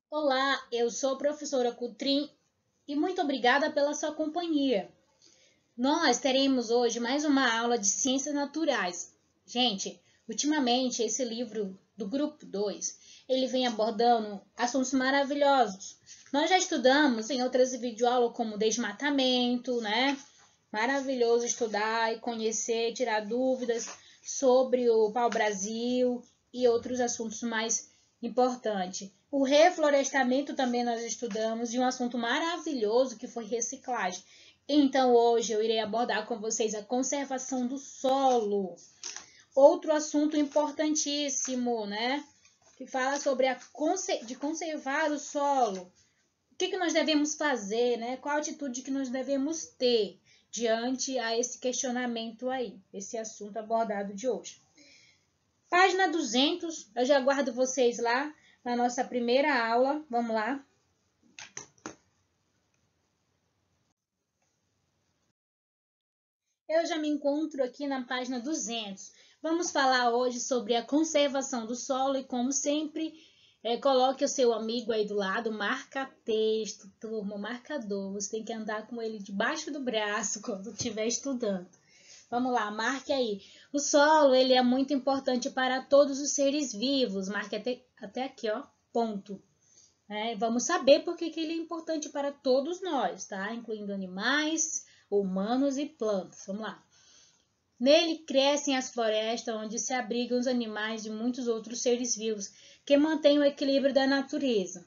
Olá, eu sou a professora Cutrim e muito obrigada pela sua companhia. Nós teremos hoje mais uma aula de ciências naturais. Gente, ultimamente esse livro do grupo 2, ele vem abordando assuntos maravilhosos. Nós já estudamos em outras videoaulas como desmatamento, né? Maravilhoso estudar e conhecer, tirar dúvidas sobre o pau-brasil e outros assuntos mais importantes. O reflorestamento também nós estudamos e um assunto maravilhoso que foi reciclagem. Então hoje eu irei abordar com vocês a conservação do solo. Outro assunto importantíssimo, né? Que fala sobre de conservar o solo. O que nós devemos fazer, né? Qual a atitude que nós devemos ter diante a esse questionamento aí, esse assunto abordado de hoje. Página 200, eu já aguardo vocês lá na nossa primeira aula. Vamos lá. Eu já me encontro aqui na página 200. Vamos falar hoje sobre a conservação do solo e, como sempre, coloque o seu amigo aí do lado, marca texto, turma, marcador. Você tem que andar com ele debaixo do braço quando estiver estudando. Vamos lá, marque aí. O solo, ele é muito importante para todos os seres vivos. Marque até aqui, ó, ponto. Vamos saber por que ele é importante para todos nós, tá? Incluindo animais, humanos e plantas. Vamos lá. Nele crescem as florestas, onde se abrigam os animais e muitos outros seres vivos que mantêm o equilíbrio da natureza.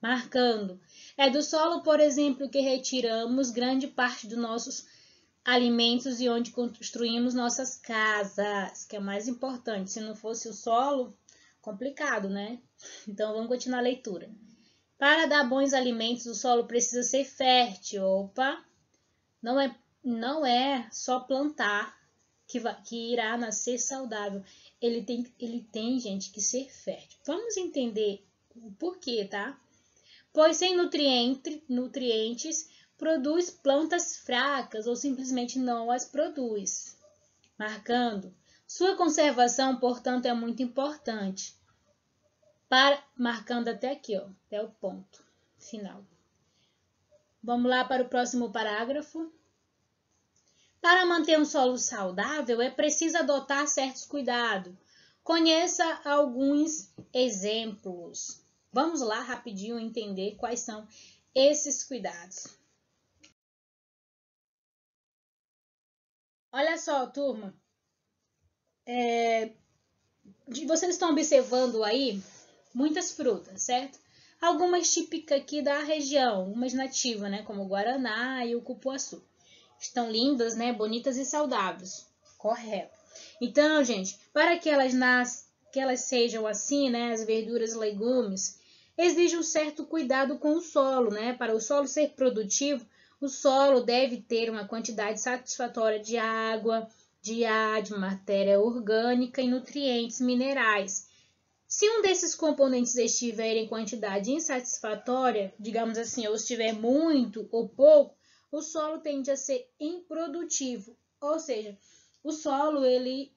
Marcando. É do solo, por exemplo, que retiramos grande parte dos nossos alimentos e onde construímos nossas casas, que é o mais importante. Se não fosse o solo, complicado, né? Então vamos continuar a leitura. Para dar bons alimentos, o solo precisa ser fértil. Opa! Não é só plantar que irá nascer saudável. Ele tem, gente, que ser fértil. Vamos entender o porquê, tá? Pois sem nutrientes, produz plantas fracas ou simplesmente não as produz. Marcando. Sua conservação, portanto, é muito importante. Marcando até aqui, ó, até o ponto final. Vamos lá para o próximo parágrafo. Para manter um solo saudável, é preciso adotar certos cuidados. Conheça alguns exemplos. Vamos lá rapidinho entender quais são esses cuidados. Olha só, turma. Vocês estão observando aí muitas frutas, certo? Algumas típicas aqui da região, umas nativas, né, como o guaraná e o cupuaçu. Estão lindas, né, bonitas e saudáveis. Correto. Então, gente, para que elas sejam assim, né, as verduras e legumes, exige um certo cuidado com o solo, né? Para o solo ser produtivo, o solo deve ter uma quantidade satisfatória de água, de ar, de matéria orgânica e nutrientes minerais. Se um desses componentes estiver em quantidade insatisfatória, digamos assim, ou estiver muito ou pouco, o solo tende a ser improdutivo, ou seja, o solo ele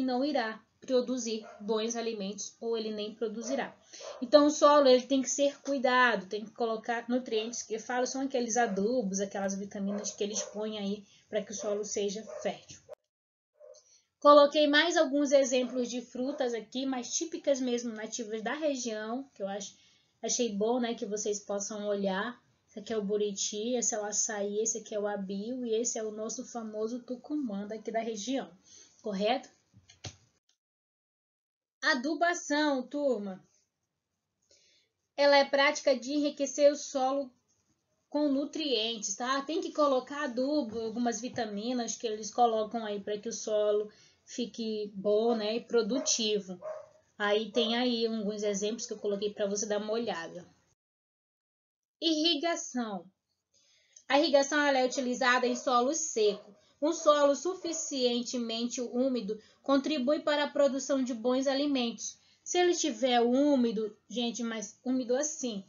não irá produzir bons alimentos ou ele nem produzirá. Então o solo ele tem que ser cuidado, tem que colocar nutrientes que eu falo são aqueles adubos, aquelas vitaminas que eles põem aí para que o solo seja fértil. Coloquei mais alguns exemplos de frutas aqui, mais típicas mesmo, nativas da região, que eu achei bom, né, que vocês possam olhar. Esse aqui é o buriti, esse é o açaí, esse aqui é o abio e esse é o nosso famoso tucumã daqui da região, correto? Adubação, turma. Ela é prática de enriquecer o solo com nutrientes, tá? Tem que colocar adubo, algumas vitaminas que eles colocam aí para que o solo fique bom, né, e produtivo. Aí tem aí alguns exemplos que eu coloquei para você dar uma olhada. Irrigação. A irrigação ela é utilizada em solo seco. Um solo suficientemente úmido contribui para a produção de bons alimentos. Se ele estiver úmido, gente, mas úmido assim,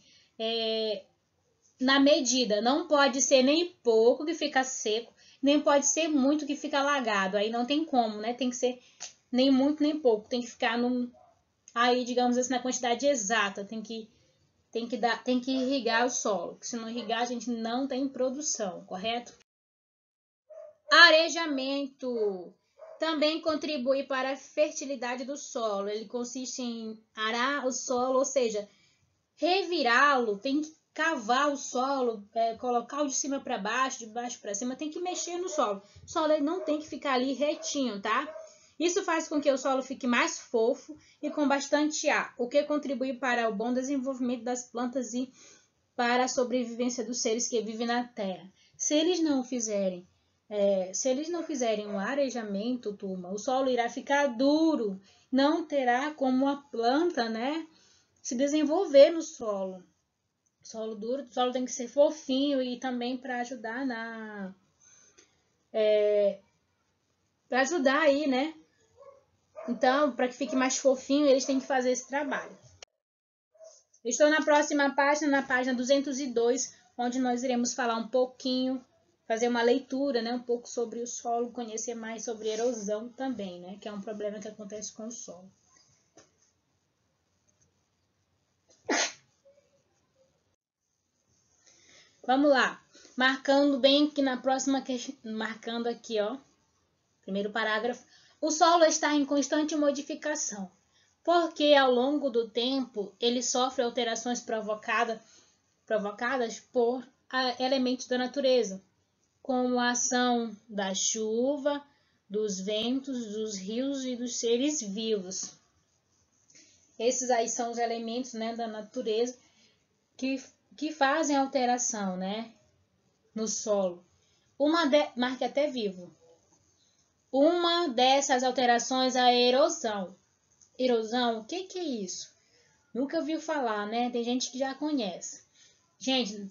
na medida, não pode ser nem pouco que fica seco, nem pode ser muito que fica alagado. Aí não tem como, né? Tem que ser nem muito nem pouco, tem que ficar aí, digamos assim, na quantidade exata, tem que tem que irrigar o solo, porque se não irrigar a gente não tem produção, correto? Arejamento também contribui para a fertilidade do solo. Ele consiste em arar o solo, ou seja, revirá-lo, tem que cavar o solo, colocar-o de cima para baixo, de baixo para cima, tem que mexer no solo. O solo ele não tem que ficar ali retinho, tá? Isso faz com que o solo fique mais fofo e com bastante ar, o que contribui para o bom desenvolvimento das plantas e para a sobrevivência dos seres que vivem na Terra. Se eles não fizerem um arejamento, turma, o solo irá ficar duro, não terá como a planta, né, se desenvolver no solo. Solo duro, o solo tem que ser fofinho e também para ajudar para ajudar aí, né? Então, para que fique mais fofinho, eles têm que fazer esse trabalho. Estou na próxima página, na página 202, onde nós iremos falar um pouquinho, fazer uma leitura, né, um pouco sobre o solo, conhecer mais sobre erosão também, né, que é um problema que acontece com o solo. Vamos lá, marcando bem que na próxima questão, marcando aqui, ó, primeiro parágrafo, o solo está em constante modificação, porque ao longo do tempo ele sofre alterações provocadas por elementos da natureza, como a ação da chuva, dos ventos, dos rios e dos seres vivos. Esses aí são os elementos, né, da natureza que fazem alteração, né, no solo. Marque até vivo. Uma dessas alterações é a erosão. Erosão, o que é isso? Nunca ouviu falar, né? Tem gente que já conhece. Gente,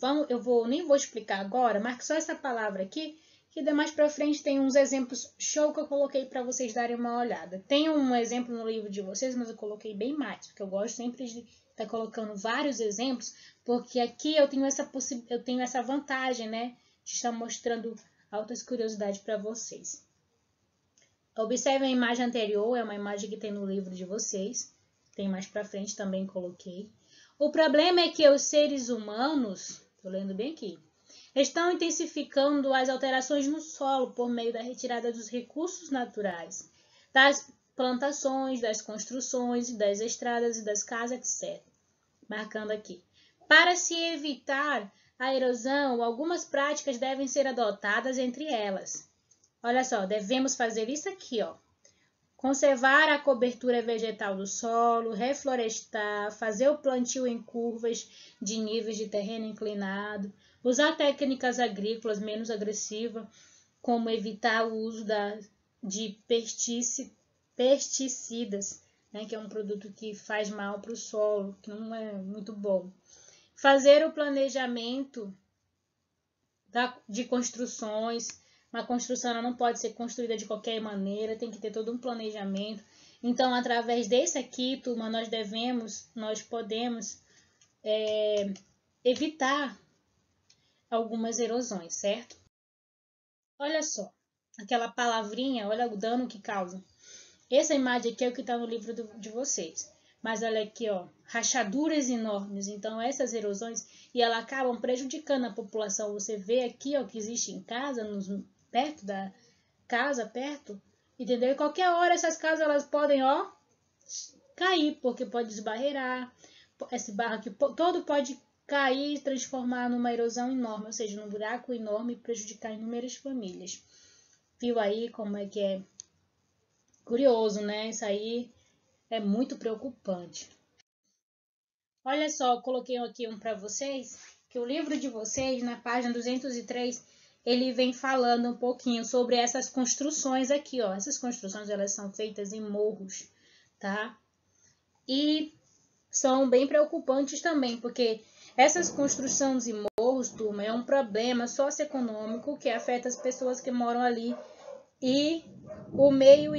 nem vou explicar agora, marque só essa palavra aqui, que mais pra frente tem uns exemplos show que eu coloquei para vocês darem uma olhada. Tem um exemplo no livro de vocês, mas eu coloquei bem mais, porque eu gosto sempre de estar colocando vários exemplos, porque aqui eu tenho essa vantagem, né, de estar mostrando altas curiosidades para vocês. Observe a imagem anterior, é uma imagem que tem no livro de vocês. Tem mais pra frente também coloquei. O problema é que os seres humanos, tô lendo bem aqui, estão intensificando as alterações no solo por meio da retirada dos recursos naturais, das plantações, das construções, das estradas e das casas, etc. Marcando aqui. Para se evitar a erosão, algumas práticas devem ser adotadas, entre elas. Olha só, devemos fazer isso aqui, ó. Conservar a cobertura vegetal do solo, reflorestar, fazer o plantio em curvas de níveis de terreno inclinado, usar técnicas agrícolas menos agressivas, como evitar o uso de pesticidas, né, que é um produto que faz mal para o solo, que não é muito bom. Fazer o planejamento de construções. Uma construção ela não pode ser construída de qualquer maneira, tem que ter todo um planejamento. Então, através desse aqui, turma, nós podemos evitar algumas erosões, certo? Olha só, aquela palavrinha, olha o dano que causa. Essa imagem aqui é o que está no livro de vocês. Mas olha aqui, ó, rachaduras enormes. Então, essas erosões, e elas acabam prejudicando a população. Você vê aqui, ó, que existe em casa, perto da casa, entendeu? E qualquer hora essas casas elas podem, ó, cair, porque pode desbarreirar, esse barro aqui todo pode cair e transformar numa erosão enorme, ou seja, num buraco enorme e prejudicar inúmeras famílias. Viu aí como é que é curioso, né? Isso aí é muito preocupante. Olha só, eu coloquei aqui um para vocês, que o livro de vocês, na página 203, ele vem falando um pouquinho sobre essas construções aqui, ó. Essas construções, elas são feitas em morros, tá? E são bem preocupantes também, porque essas construções em morros, turma, é um problema socioeconômico que afeta as pessoas que moram ali e o meio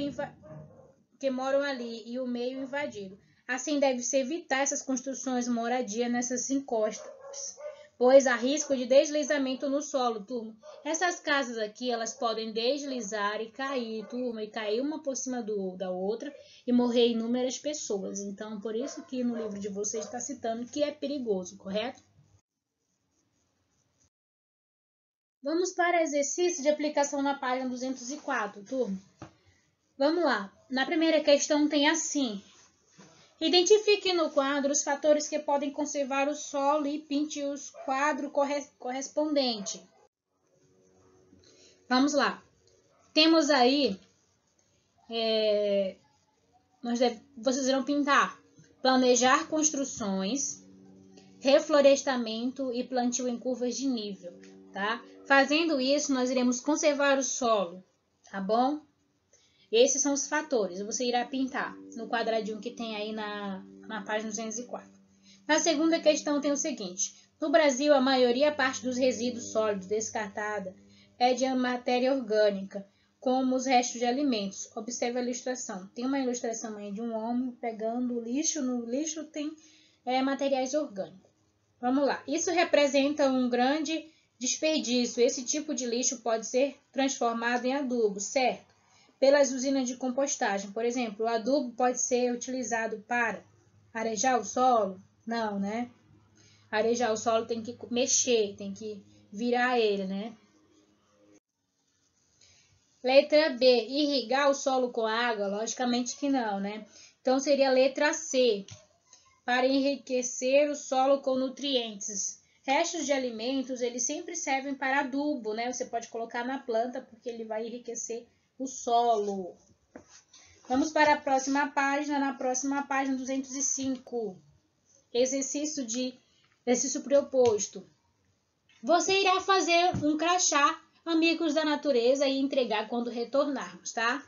invadido. Assim, deve-se evitar essas construções moradia nessas encostas, pois há risco de deslizamento no solo, turma. Essas casas aqui, elas podem deslizar e cair, turma, e cair uma por cima da outra e morrer inúmeras pessoas. Então, por isso que no livro de vocês está citando que é perigoso, correto? Vamos para exercício de aplicação na página 204, turma. Vamos lá. Na primeira questão tem assim: identifique no quadro os fatores que podem conservar o solo e pinte os quadro correspondente. Vamos lá. Temos aí, vocês irão pintar: planejar construções, reflorestamento e plantio em curvas de nível, tá? Fazendo isso, nós iremos conservar o solo, tá bom? Esses são os fatores. Você irá pintar no quadradinho que tem aí na página 204. Na segunda questão tem o seguinte: no Brasil, a parte dos resíduos sólidos descartada é de matéria orgânica, como os restos de alimentos. Observe a ilustração. Tem uma ilustração aí de um homem pegando o lixo. No lixo tem materiais orgânicos. Vamos lá. Isso representa um grande desperdício. Esse tipo de lixo pode ser transformado em adubo, certo? Pelas usinas de compostagem. Por exemplo, o adubo pode ser utilizado para arejar o solo? Não, né? Arejar o solo tem que mexer, tem que virar ele, né? Letra B, irrigar o solo com água? Logicamente que não, né? Então seria a letra C, para enriquecer o solo com nutrientes. Restos de alimentos, eles sempre servem para adubo, né? Você pode colocar na planta porque ele vai enriquecer o solo. Vamos para a próxima página. Na próxima página 205. Exercício proposto. Você irá fazer um crachá Amigos da Natureza e entregar quando retornarmos, tá?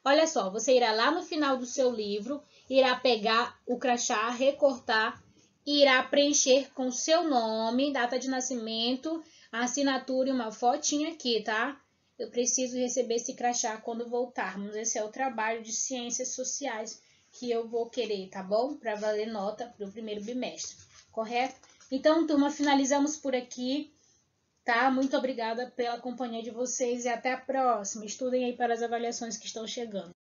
Olha só, você irá lá no final do seu livro, irá pegar o crachá, recortar, irá preencher com seu nome, data de nascimento, assinatura e uma fotinha aqui, tá? Eu preciso receber esse crachá quando voltarmos. Esse é o trabalho de ciências sociais que eu vou querer, tá bom? Para valer nota para o primeiro bimestre, correto? Então, turma, finalizamos por aqui, tá? Muito obrigada pela companhia de vocês e até a próxima. Estudem aí para as avaliações que estão chegando.